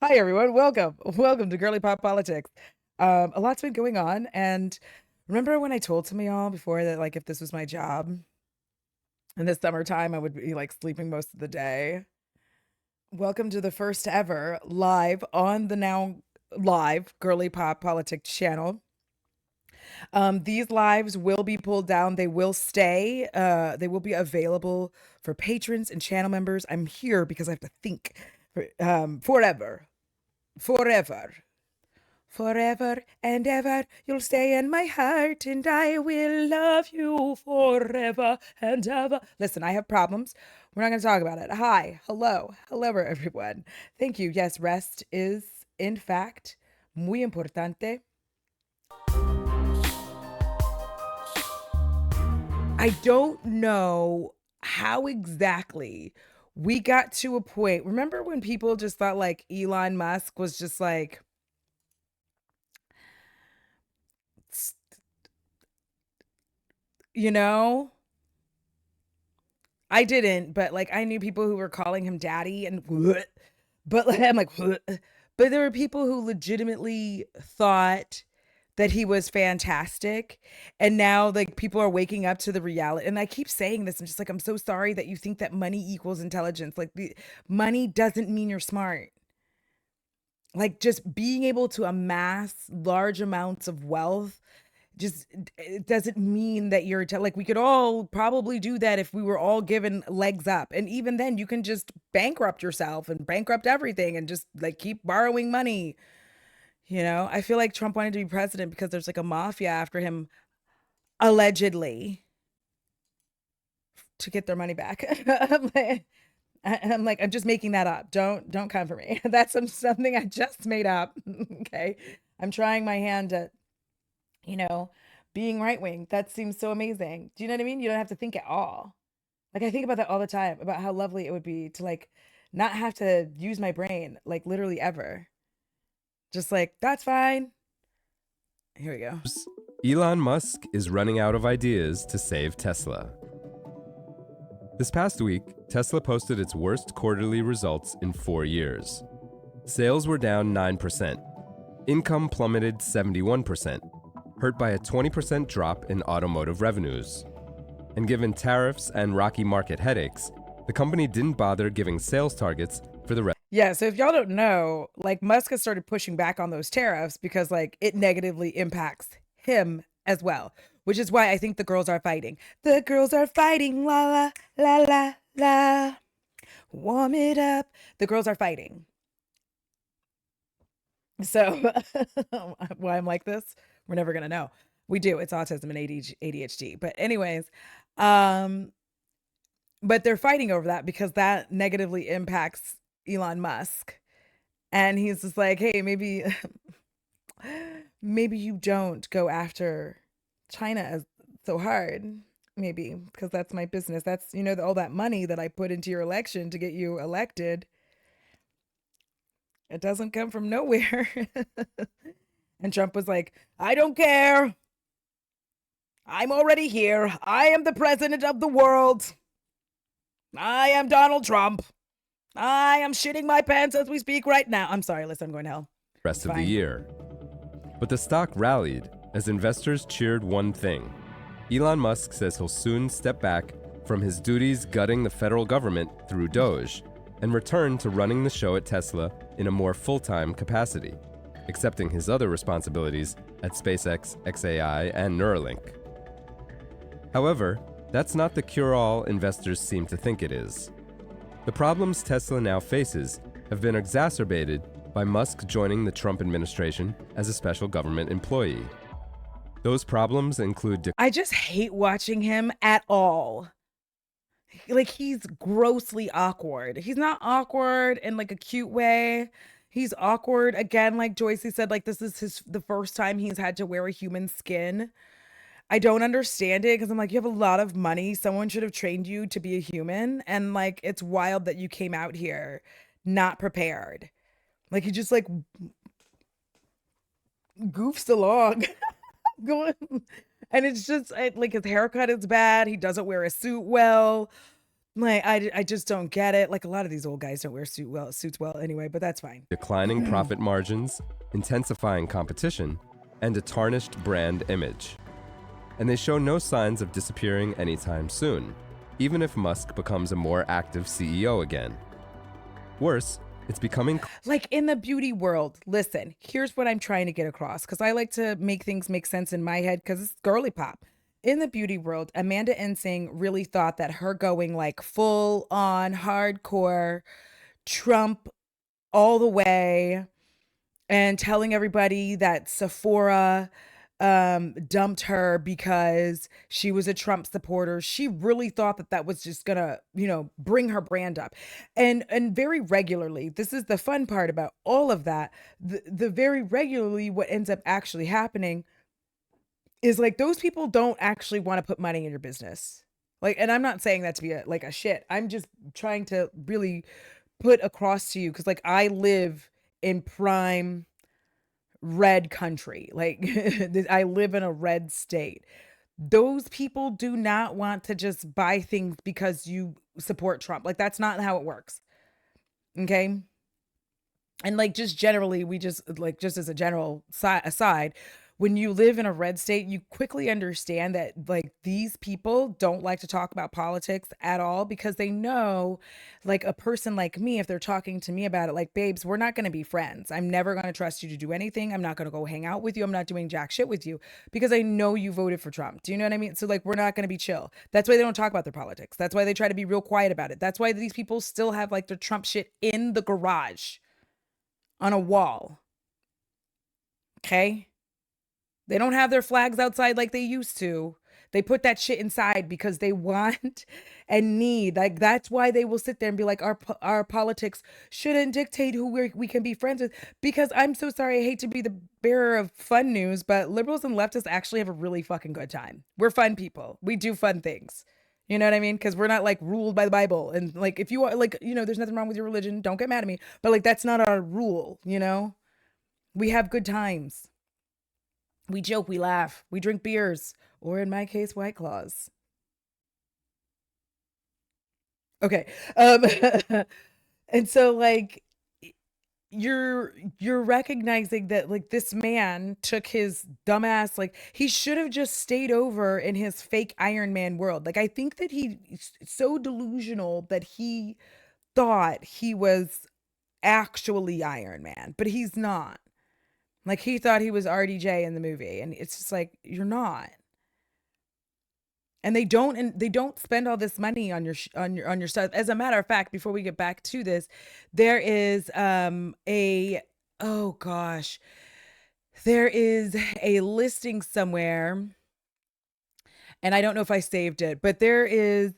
Hi everyone, welcome to Girly Pop Politics. A lot's been going on, and remember when I told some of y'all before that like if this was my job in the summertime, I would be like sleeping most of the day. Welcome to the first ever live on the now live Girly Pop Politics channel. These lives will be pulled down. They will stay. They will be available for patrons and channel members. I'm here because I have to think forever, forever. Forever and ever, you'll stay in my heart, and I will love you forever and ever. Listen, I have problems. We're not going to talk about it. Hi, hello, everyone. Thank you. Yes, rest is, in fact, muy importante. I don't know how exactly we got to a point. Remember when people just thought like Elon Musk was just like, you know? I didn't, but like I knew people who were calling him daddy and but like, I'm like but there were people who legitimately thought that he was fantastic, and now like people are waking up to the reality. And I keep saying this, I'm just like, I'm so sorry that you think that money equals intelligence. Like the money doesn't mean you're smart. Like just being able to amass large amounts of wealth just it doesn't mean that you're like we could all probably do that if we were all given legs up, and even then you can just bankrupt yourself and bankrupt everything and just like keep borrowing money. I feel like Trump wanted to be president because there's like a mafia after him, allegedly, to get their money back. I'm just making that up. Don't come for me. That's something I just made up. Okay, I'm trying my hand at you know, being right wing. That seems so amazing. Do you know what I mean? You don't have to think at all. Like I think about that all the time about how lovely it would be to like not have to use my brain like literally ever. Just like that's fine. Here we go. Elon Musk is running out of ideas to save Tesla. This past week, Tesla posted its worst quarterly results in 4 years. Sales were down 9%. Income plummeted 71%, hurt by a 20% drop in automotive revenues. And given tariffs and rocky market headaches, the company didn't bother giving sales targets for the rest. Yeah, so if y'all don't know, like Musk has started pushing back on those tariffs because like it negatively impacts him as well, which is why I think the girls are fighting. The girls are fighting, la la la la la. Warm it up. The girls are fighting. So why I'm like this, we're never gonna know. We do. It's autism and ADHD. But anyways, um, but they're fighting over that because that negatively impacts Elon Musk. And he's just like, hey, maybe you don't go after China as so hard. Maybe because that's my business. That's all that money that I put into your election to get you elected. It doesn't come from nowhere. And Trump was like, I don't care. I'm already here. I am the president of the world. I am Donald Trump. I am shitting my pants as we speak right now. I'm sorry, listen, I'm going to hell. Rest of the year. But the stock rallied as investors cheered one thing. Elon Musk says he'll soon step back from his duties gutting the federal government through Doge and return to running the show at Tesla in a more full-time capacity, accepting his other responsibilities at SpaceX, XAI, and Neuralink. However, that's not the cure-all investors seem to think it is. The problems Tesla now faces have been exacerbated by Musk joining the Trump administration as a special government employee. Those problems include I just hate watching him at all. Like he's grossly awkward. He's not awkward in like a cute way. He's awkward again, like Joycey said, like this is the first time he's had to wear a human skin. I don't understand it because I'm like, you have a lot of money. Someone should have trained you to be a human. And like, it's wild that you came out here not prepared. Like, he just like goofs along. Going, and it's just like his haircut is bad. He doesn't wear a suit well. Like, I just don't get it. Like, a lot of these old guys don't wear suits well anyway, but that's fine. Declining profit margins, intensifying competition, and a tarnished brand image. And they show no signs of disappearing anytime soon, even if Musk becomes a more active CEO again. Worse, it's becoming Like, in the beauty world, listen, here's what I'm trying to get across because I like to make things make sense in my head because it's girly pop. In the beauty world, Amanda Ensing really thought that her going like full on hardcore Trump all the way and telling everybody that Sephora dumped her because she was a Trump supporter. She really thought that that was just gonna, bring her brand up. And very regularly, this is the fun part about all of that. The very regularly what ends up actually happening is like those people don't actually want to put money in your business. Like, and I'm not saying that to be a shit. I'm just trying to really put across to you because like I live in prime red country. Like I live in a red state. Those people do not want to just buy things because you support Trump. Like that's not how it works. Okay? And like just generally we just like just as a general aside, when you live in a red state you quickly understand that like these people don't like to talk about politics at all because they know like a person like me, if they're talking to me about it, like babes, we're not going to be friends. I'm never going to trust you to do anything. I'm not going to go hang out with you. I'm not doing jack shit with you because I know you voted for Trump. Do you know what I mean? So like we're not going to be chill. That's why they don't talk about their politics. That's why they try to be real quiet about it. That's why these people still have like their Trump shit in the garage on a wall. Okay? They don't have their flags outside like they used to. They put that shit inside because they want and need. Like that's why they will sit there and be like, our politics shouldn't dictate who we can be friends with. Because I'm so sorry, I hate to be the bearer of fun news, but liberals and leftists actually have a really fucking good time. We're fun people. We do fun things. You know what I mean? Because we're not like ruled by the Bible. And like if you are like, there's nothing wrong with your religion. Don't get mad at me. But like that's not our rule, We have good times. We joke, we laugh, we drink beers, or in my case, White Claws. Okay. And so like you're recognizing that like this man took his dumbass, like he should have just stayed over in his fake Iron Man world. Like I think that he's so delusional that he thought he was actually Iron Man, but he's not. Like he thought he was RDJ in the movie, and it's just like you're not. And they don't spend all this money on your stuff. As a matter of fact, before we get back to this, there is a oh gosh, there is a listing somewhere, and I don't know if I saved it, but there is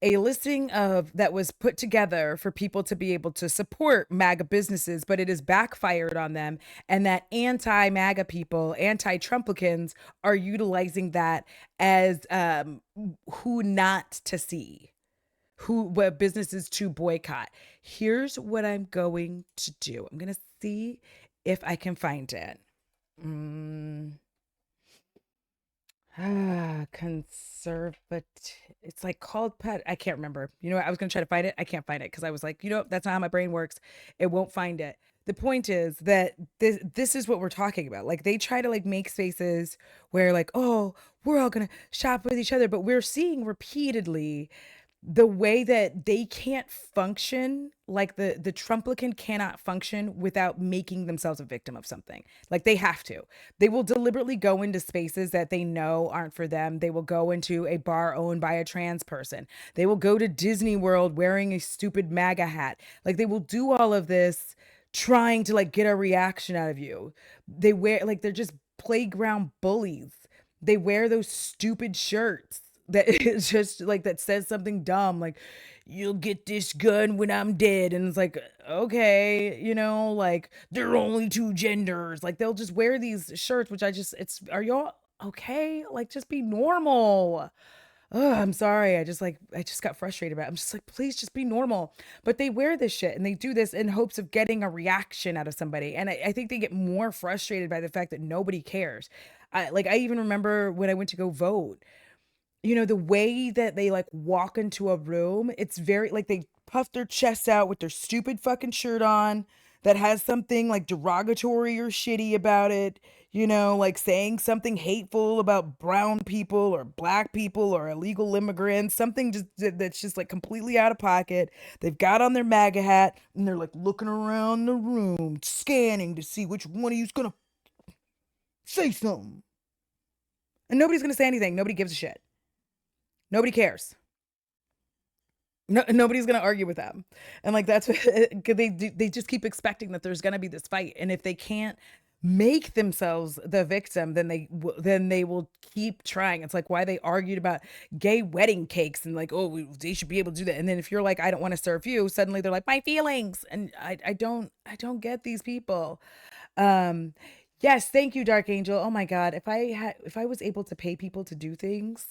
a listing of that was put together for people to be able to support MAGA businesses, but it has backfired on them. And that anti-MAGA people, anti-Trumplicans, are utilizing that as who not to see, who what businesses to boycott. Here's what I'm going to do. I'm gonna see if I can find it. Mm. Conservative. It's like called pet. I can't remember. You know what? I was gonna try to find it. I can't find it because I was like, that's not how my brain works. It won't find it. The point is that this is what we're talking about. Like they try to like make spaces where like, oh, we're all gonna shop with each other, but we're seeing repeatedly the way that they can't function, like the Trumplican cannot function without making themselves a victim of something. Like they have to. They will deliberately go into spaces that they know aren't for them. They will go into a bar owned by a trans person. They will go to Disney World wearing a stupid MAGA hat. Like they will do all of this trying to like get a reaction out of you. They wear like they're just playground bullies. They wear those stupid shirts that is just like that says something dumb like you'll get this gun when I'm dead, and it's like okay, like there are only two genders. Like they'll just wear these shirts, which it's are y'all okay? Like just be normal. Oh, I'm sorry. I just got frustrated about it. I'm just like, please just be normal. But they wear this shit and they do this in hopes of getting a reaction out of somebody. And I think they get more frustrated by the fact that nobody cares. I even remember when I went to go vote. the way that they like walk into a room, it's very like they puff their chests out with their stupid fucking shirt on that has something like derogatory or shitty about it, like saying something hateful about brown people or black people or illegal immigrants, something just that's just like completely out of pocket. They've got on their MAGA hat and they're like looking around the room, scanning to see which one of you's gonna say something. And nobody's gonna say anything. Nobody gives a shit. Nobody cares. No, nobody's gonna argue with them, and like that's what 'cause they just keep expecting that there's gonna be this fight, and if they can't make themselves the victim, then they will keep trying. It's like why they argued about gay wedding cakes and like, oh, they should be able to do that, and then if you're like, I don't want to serve you, suddenly they're like, my feelings, and I don't get these people. Um, yes, thank you, Dark Angel. Oh my God, if I was able to pay people to do things.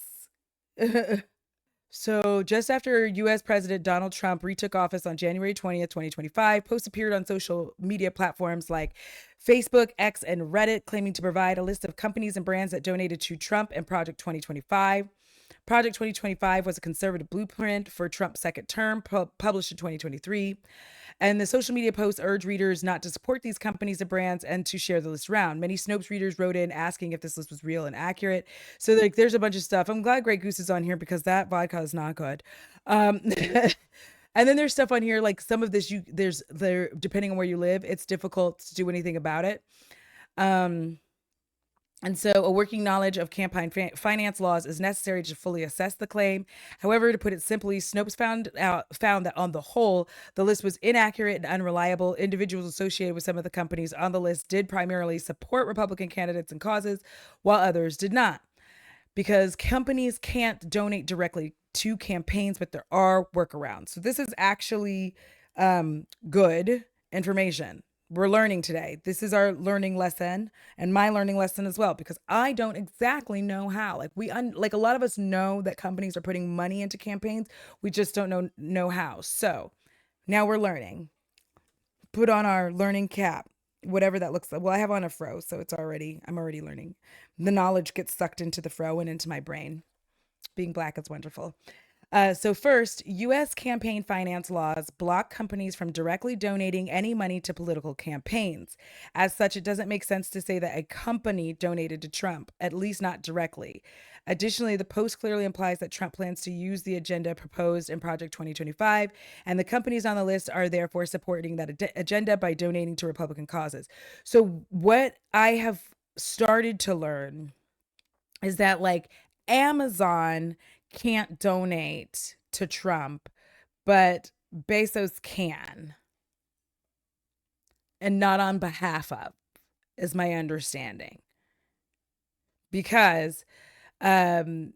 So, just after US President Donald Trump retook office on January 20th, 2025, posts appeared on social media platforms like Facebook, X, and Reddit claiming to provide a list of companies and brands that donated to Trump and Project 2025. Project 2025 was a conservative blueprint for Trump's second term, published in 2023. And the social media posts urge readers not to support these companies and brands and to share the list around. Many Snopes readers wrote in asking if this list was real and accurate. So like, there's a bunch of stuff. I'm glad Grey Goose is on here because that vodka is not good. And then there's stuff on here like some of this there depending on where you live, it's difficult to do anything about it. Um, and so, a working knowledge of campaign finance laws is necessary to fully assess the claim. However, to put it simply, Snopes found that on the whole, the list was inaccurate and unreliable. Individuals associated with some of the companies on the list did primarily support Republican candidates and causes, while others did not. Because companies can't donate directly to campaigns, but there are workarounds. So this is actually good information. We're learning today. This is our learning lesson and my learning lesson as well, because I don't exactly know how. Like like a lot of us know that companies are putting money into campaigns. We just don't know how. So now we're learning. Put on our learning cap, whatever that looks like. Well, I have on a fro, so I'm already learning. The knowledge gets sucked into the fro and into my brain. Being black is wonderful. So, first, US campaign finance laws block companies from directly donating any money to political campaigns. As such, it doesn't make sense to say that a company donated to Trump, at least not directly. Additionally, the post clearly implies that Trump plans to use the agenda proposed in Project 2025, and the companies on the list are therefore supporting that agenda by donating to Republican causes. So, what I have started to learn is that, like, Amazon can't donate to Trump, but Bezos can, and not on behalf of, is my understanding. Because um,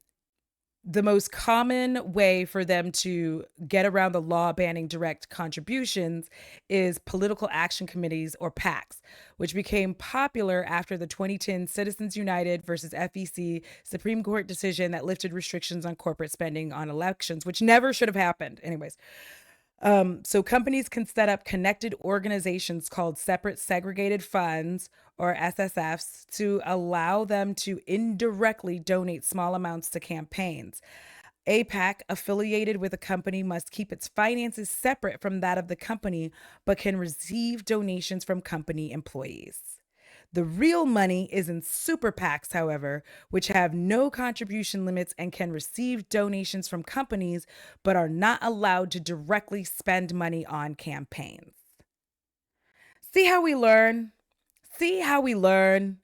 the most common way for them to get around the law banning direct contributions is political action committees or PACs, which became popular after the 2010 Citizens United versus FEC Supreme Court decision that lifted restrictions on corporate spending on elections, which never should have happened. Anyways, so companies can set up connected organizations called separate segregated funds or SSFs to allow them to indirectly donate small amounts to campaigns. APAC affiliated with a company must keep its finances separate from that of the company, but can receive donations from company employees. The real money is in super PACs, however, which have no contribution limits and can receive donations from companies, but are not allowed to directly spend money on campaigns. See how we learn? See how we learn?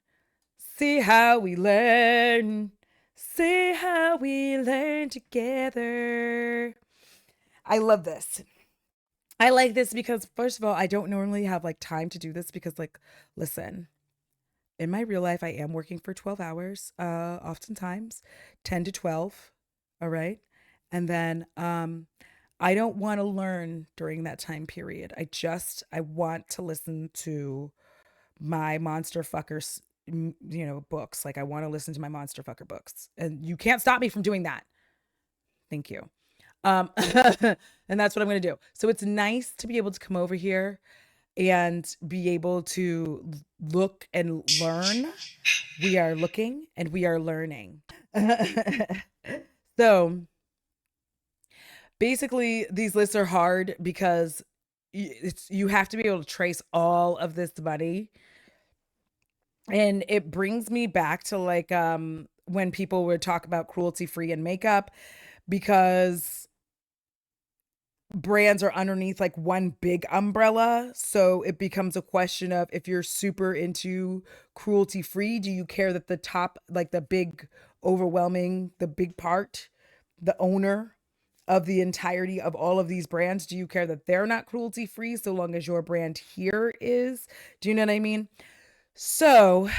See how we learn? See how we learn together. I love this. I like this because, first of all, I don't normally have like time to do this because, like, listen, in my real life, I am working for 12 hours, oftentimes 10 to 12. All right. And then I don't want to learn during that time period. I want to listen to my monster fuckers, books. Like I want to listen to my monster fucker books. And you can't stop me from doing that. Thank you. Um, and that's what I'm going to do. So it's nice to be able to come over here and be able to look and learn. We are looking and we are learning. So basically, these lists are hard because you have to be able to trace all of this money. And it brings me back to like when people would talk about cruelty free in makeup, because brands are underneath like one big umbrella. So it becomes a question of, if you're super into cruelty free, do you care that the top, like the big overwhelming, the big part, the owner of the entirety of all of these brands, do you care that they're not cruelty free so long as your brand here is? Do you know what I mean? So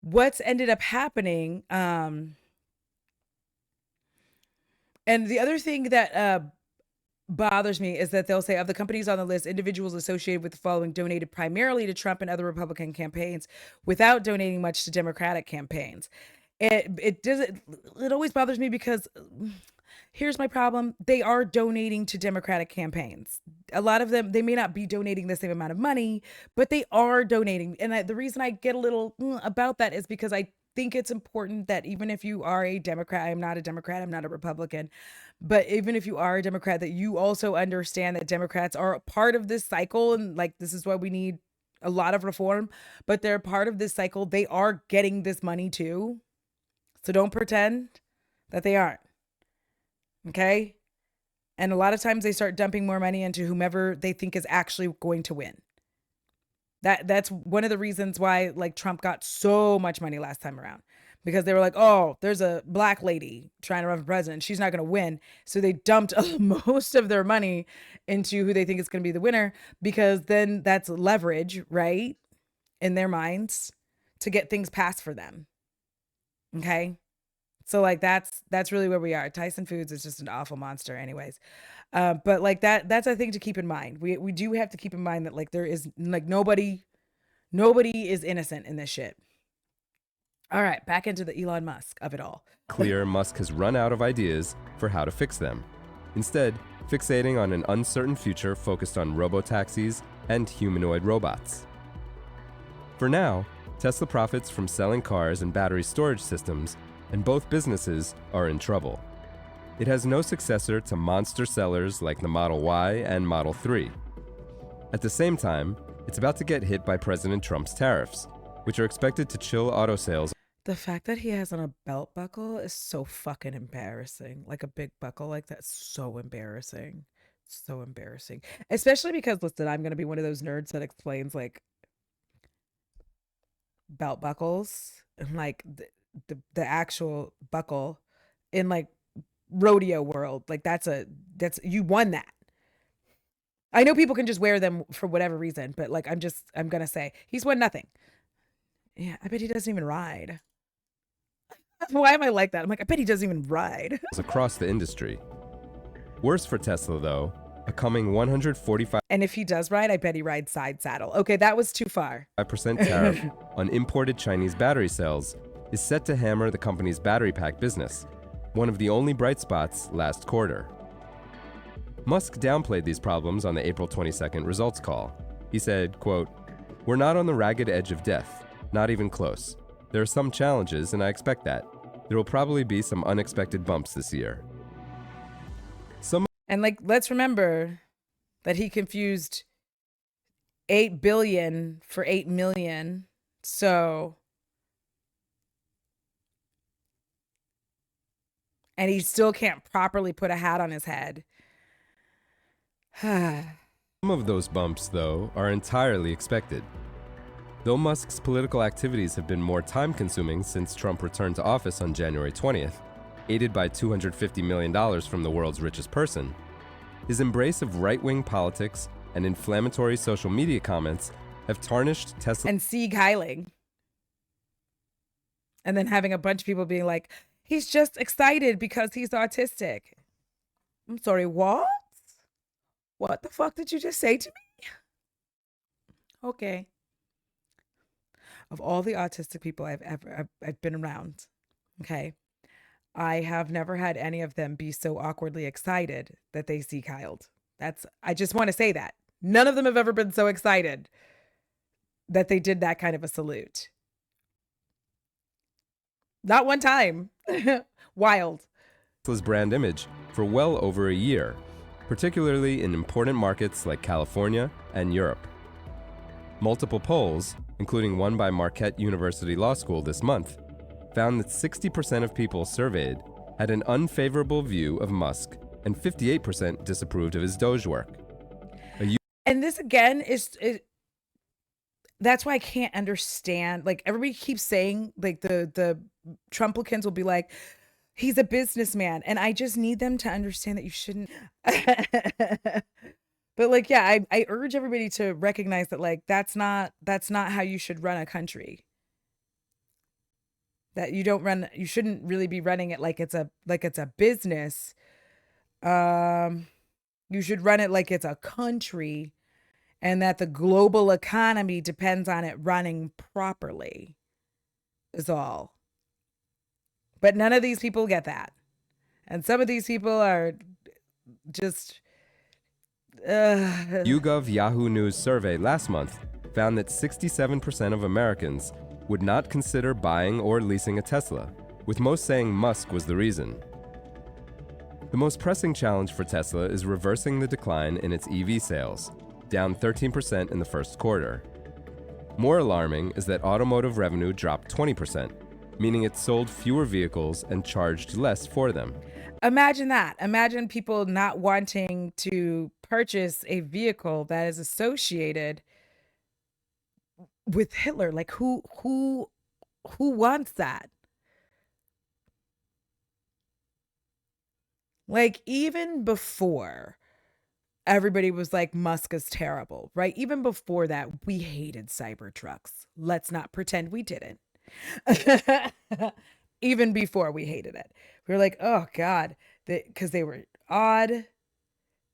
what's ended up happening, and the other thing that bothers me is that they'll say, of the companies on the list, individuals associated with the following donated primarily to Trump and other Republican campaigns without donating much to Democratic campaigns. It doesn't, it always bothers me because here's my problem. They are donating to Democratic campaigns. A lot of them, they may not be donating the same amount of money, but they are donating. And the reason I get a little about that is because I think it's important that even if you are a Democrat, I'm not a Democrat, I'm not a Republican, but even if you are a Democrat, that you also understand that Democrats are a part of this cycle. And like, this is why we need a lot of reform, but they're part of this cycle. They are getting this money too. So don't pretend that they aren't. Okay. And a lot of times they start dumping more money into whomever they think is actually going to win. That's one of the reasons why like Trump got so much money last time around, because they were like, oh, there's a black lady trying to run for president. She's not going to win. So they dumped most of their money into who they think is going to be the winner, because then that's leverage, right? In their minds to get things passed for them. Okay. So like that's really where we are. Tyson Foods is just an awful monster anyways. But like that's a thing to keep in mind. We do have to keep in mind that like there is like nobody is innocent in this shit. All right, back into the Elon Musk of it all. Clear, Musk has run out of ideas for how to fix them. Instead, fixating on an uncertain future focused on robotaxis and humanoid robots. For now, Tesla profits from selling cars and battery storage systems, and both businesses are in trouble. It has no successor to monster sellers like the Model Y and Model 3. At the same time, it's about to get hit by President Trump's tariffs, which are expected to chill auto sales. The fact that he has on a belt buckle is so fucking embarrassing. Like a big buckle like that's so embarrassing. So embarrassing. Especially because, listen, I'm going to be one of those nerds that explains like belt buckles and like the actual buckle in like rodeo world. Like that's you won that. I know people can just wear them for whatever reason, but like I'm gonna say he's won nothing. Yeah, I bet he doesn't even ride. Why am I like that? I'm like, I bet he doesn't even ride. Across the industry. Worse for Tesla, though, a coming 145% And if he does ride, I bet he rides side saddle. Okay, that was too far. tariff on imported Chinese battery cells is set to hammer the company's battery pack business, one of the only bright spots last quarter. Musk downplayed these problems on the April 22nd results call. He said, quote, "We're not on the ragged edge of death, not even close. There are some challenges, and I expect that. There will probably be some unexpected bumps this year." And like, let's remember that he confused 8 billion for 8 million. So, and he still can't properly put a hat on his head. Some of those bumps, though, are entirely expected. Though Musk's political activities have been more time-consuming since Trump returned to office on January 20th, aided by $250 million from the world's richest person, his embrace of right-wing politics and inflammatory social media comments have tarnished Tesla and Sieg Heiling. And then having a bunch of people being like, he's just excited because he's autistic. I'm sorry, what? What the fuck did you just say to me? Okay. Of all the autistic people I've been around, okay, I have never had any of them be so awkwardly excited that they see Kyled. I just want to say that. None of them have ever been so excited that they did that kind of a salute. Not one time. Wild. Tesla's brand image for well over a year, particularly in important markets like California and Europe. Multiple polls, including one by Marquette University Law School this month, found that 60% of people surveyed had an unfavorable view of Musk and 58% disapproved of his Doge work. And this again that's why I can't understand. Like, everybody keeps saying, like, the Trumplicans will be like, he's a businessman, and I just need them to understand that you shouldn't. But like, yeah, I urge everybody to recognize that, like, that's not how you should run a country. That you shouldn't really be running it like it's a business. You should run it like it's a country, and that the global economy depends on it running properly, is all. But none of these people get that. And some of these people are just... YouGov Yahoo News survey last month found that 67% of Americans would not consider buying or leasing a Tesla, with most saying Musk was the reason. The most pressing challenge for Tesla is reversing the decline in its EV sales, down 13% in the first quarter. More alarming is that automotive revenue dropped 20%, meaning it sold fewer vehicles and charged less for them. Imagine that. Imagine people not wanting to purchase a vehicle that is associated with Hitler. Like, who wants that? Like, even before everybody was like, Musk is terrible, right? Even before that, we hated Cybertrucks. Let's not pretend we didn't. Even before we hated it, we were like, oh God, because they were odd,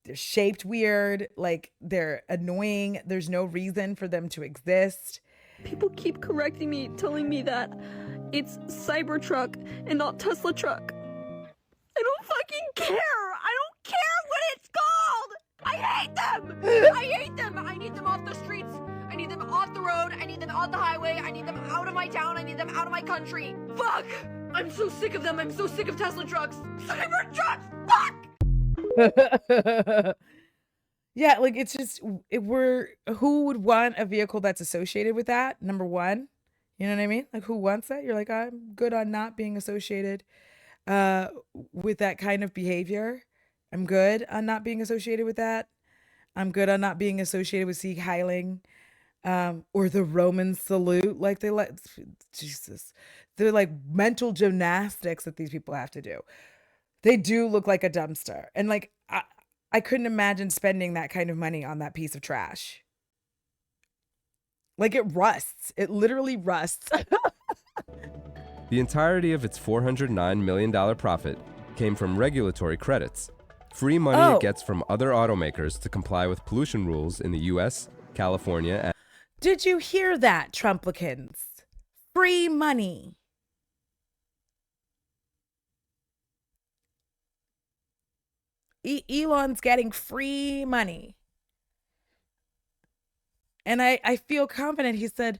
they're shaped weird, like, they're annoying. There's no reason for them to exist. People keep correcting me, telling me that it's Cybertruck and not Tesla truck. I don't fucking care. I don't care what it's called. I hate them. I hate them. I need them off the streets. I need them off the road. I need them on the highway. I need them out of my town. I need them out of my country. Fuck. I'm so sick of them. I'm so sick of Tesla trucks. Cybertrucks. Fuck. Yeah, like, it's just, who would want a vehicle that's associated with that? Number one, you know what I mean? Like, who wants that? You're like, I'm good on not being associated with that kind of behavior. I'm good on not being associated with that. I'm good on not being associated with Sieg Heiling, or the Roman salute. Like, Jesus, they're like mental gymnastics that these people have to do. They do look like a dumpster. And like, I couldn't imagine spending that kind of money on that piece of trash. Like, it rusts. It literally rusts. The entirety of its $409 million profit came from regulatory credits, free money it gets from other automakers to comply with pollution rules in the US, California, and... Did you hear that, Trumplicans? Free money. Elon's getting free money. And I feel confident he said,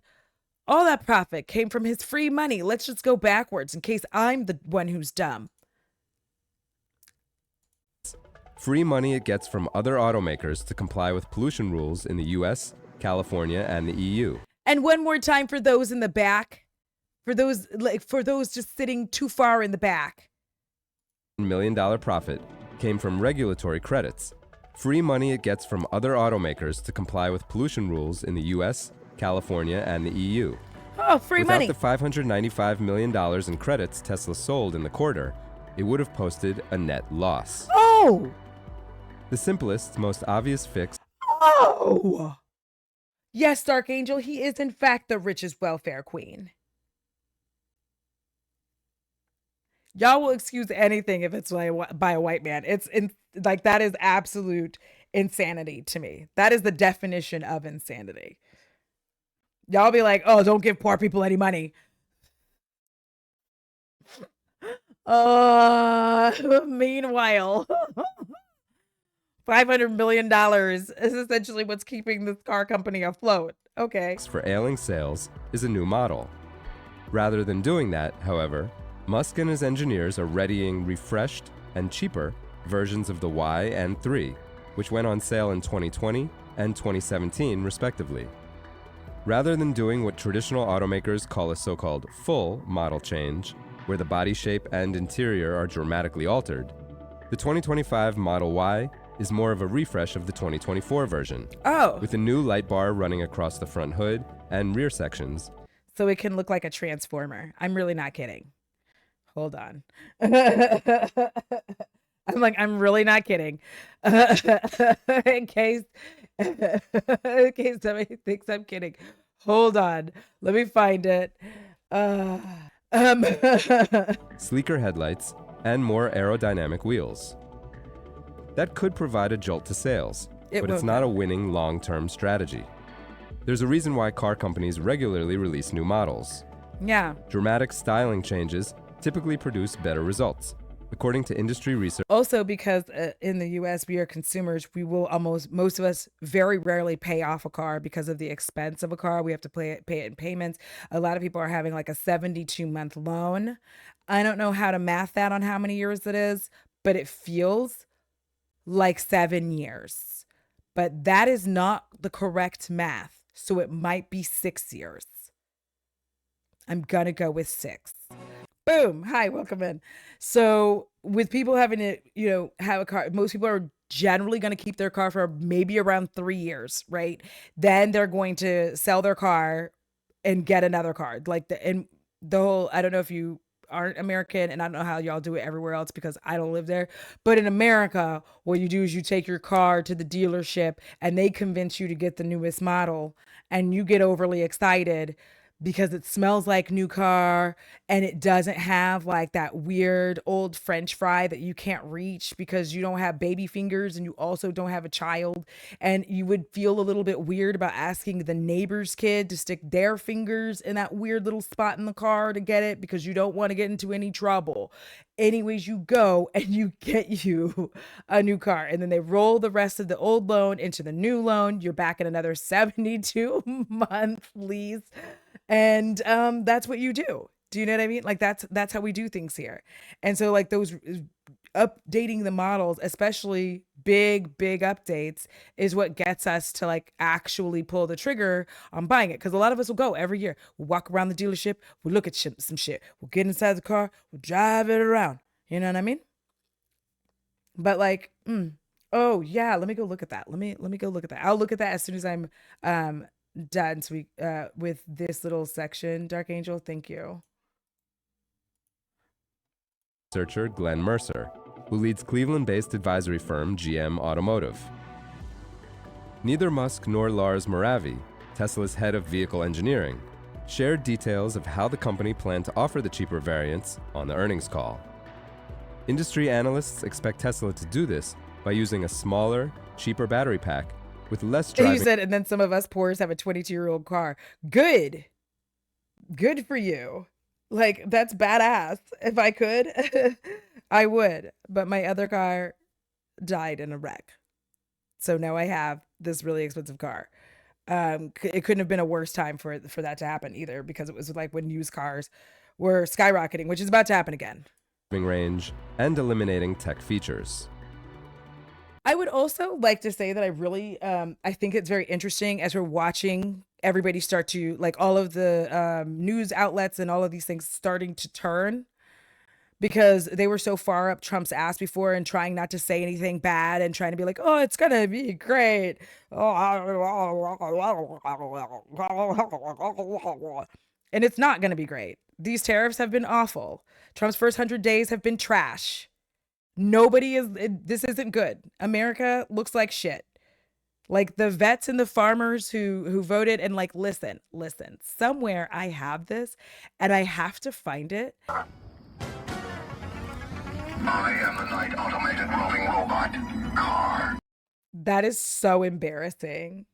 all that profit came from his free money. Let's just go backwards in case I'm the one who's dumb. Free money it gets from other automakers to comply with pollution rules in the US, California, and the EU. And one more time for those in the back, for those just sitting too far in the back. $1 million profit came from regulatory credits, free money it gets from other automakers to comply with pollution rules in the US, California, and the EU. Oh, free money. Without the $595 million in credits Tesla sold in the quarter, it would have posted a net loss. Oh! The simplest, most obvious fix. Oh! Yes, Dark Angel, he is in fact the richest welfare queen. Y'all will excuse anything if it's by a white man. Like, that is absolute insanity to me. That is the definition of insanity. Y'all be like, oh, don't give poor people any money. Meanwhile, $500 million is essentially what's keeping this car company afloat. Okay. For ailing sales is a new model. Rather than doing that, however, Musk and his engineers are readying refreshed and cheaper versions of the Y and 3, which went on sale in 2020 and 2017, respectively. Rather than doing what traditional automakers call a so-called full model change, where the body shape and interior are dramatically altered, the 2025 Model Y is more of a refresh of the 2024 version, with a new light bar running across the front hood and rear sections. So it can look like a transformer. I'm really not kidding. Hold on. I'm really not kidding. In case somebody thinks I'm kidding. Hold on. Let me find it. Sleeker headlights and more aerodynamic wheels. That could provide a jolt to sales, but it's not a winning long-term strategy. There's a reason why car companies regularly release new models. Yeah. Dramatic styling changes typically produce better results, according to industry research. Also, because in the US, we are consumers, we will most of us very rarely pay off a car because of the expense of a car. We have to pay it in payments. A lot of people are having like a 72-month loan. I don't know how to math that on how many years it is, but it feels like 7 years. But that is not the correct math. So it might be 6 years. I'm going to go with 6. Boom. Hi, welcome in. So with people having to, have a car, most people are generally going to keep their car for maybe around 3 years, right? Then they're going to sell their car and get another car. The whole, I don't know if you aren't American, and I don't know how y'all do it everywhere else because I don't live there. But in America, what you do is you take your car to the dealership and they convince you to get the newest model, and you get overly excited because it smells like new car and it doesn't have like that weird old French fry that you can't reach because you don't have baby fingers and you also don't have a child, and you would feel a little bit weird about asking the neighbor's kid to stick their fingers in that weird little spot in the car to get it because you don't want to get into any trouble. Anyways, you go and you get you a new car, and then they roll the rest of the old loan into the new loan. You're back in another 72-month lease. And that's what you do. Do you know what I mean? Like that's how we do things here. And so like those updating the models, especially big updates, is what gets us to like actually pull the trigger on buying it. Because a lot of us will go every year. We'll walk around the dealership. We'll look at some shit. We'll get inside the car. We'll drive it around. You know what I mean? But like, oh yeah, let me go look at that. Let me go look at that. I'll look at that as soon as I'm done with this little section. Dark Angel, thank you. Researcher Glenn Mercer, who leads Cleveland-based advisory firm GM Automotive. Neither Musk nor Lars Moravy, Tesla's head of vehicle engineering, shared details of how the company planned to offer the cheaper variants on the earnings call. Industry analysts expect Tesla to do this by using a smaller, cheaper battery pack with less driving. You said, and then some of us poors have a 22-year-old car. Good for you. Like, that's badass. If I could, I would. But my other car died in a wreck. So now I have this really expensive car. It couldn't have been a worse time for that to happen either, because it was like when used cars were skyrocketing, which is about to happen again. Range and eliminating tech features. I would also like to say that I really, I think it's very interesting as we're watching everybody start to, like, all of the news outlets and all of these things starting to turn, because they were so far up Trump's ass before and trying not to say anything bad and trying to be like, oh, it's going to be great. And it's not going to be great. These tariffs have been awful. Trump's first 100 days have been trash. This isn't good. America looks like shit. Like the vets and the farmers who voted, and like, listen, somewhere I have this and I have to find it. I am the night automated moving robot car. That is so embarrassing.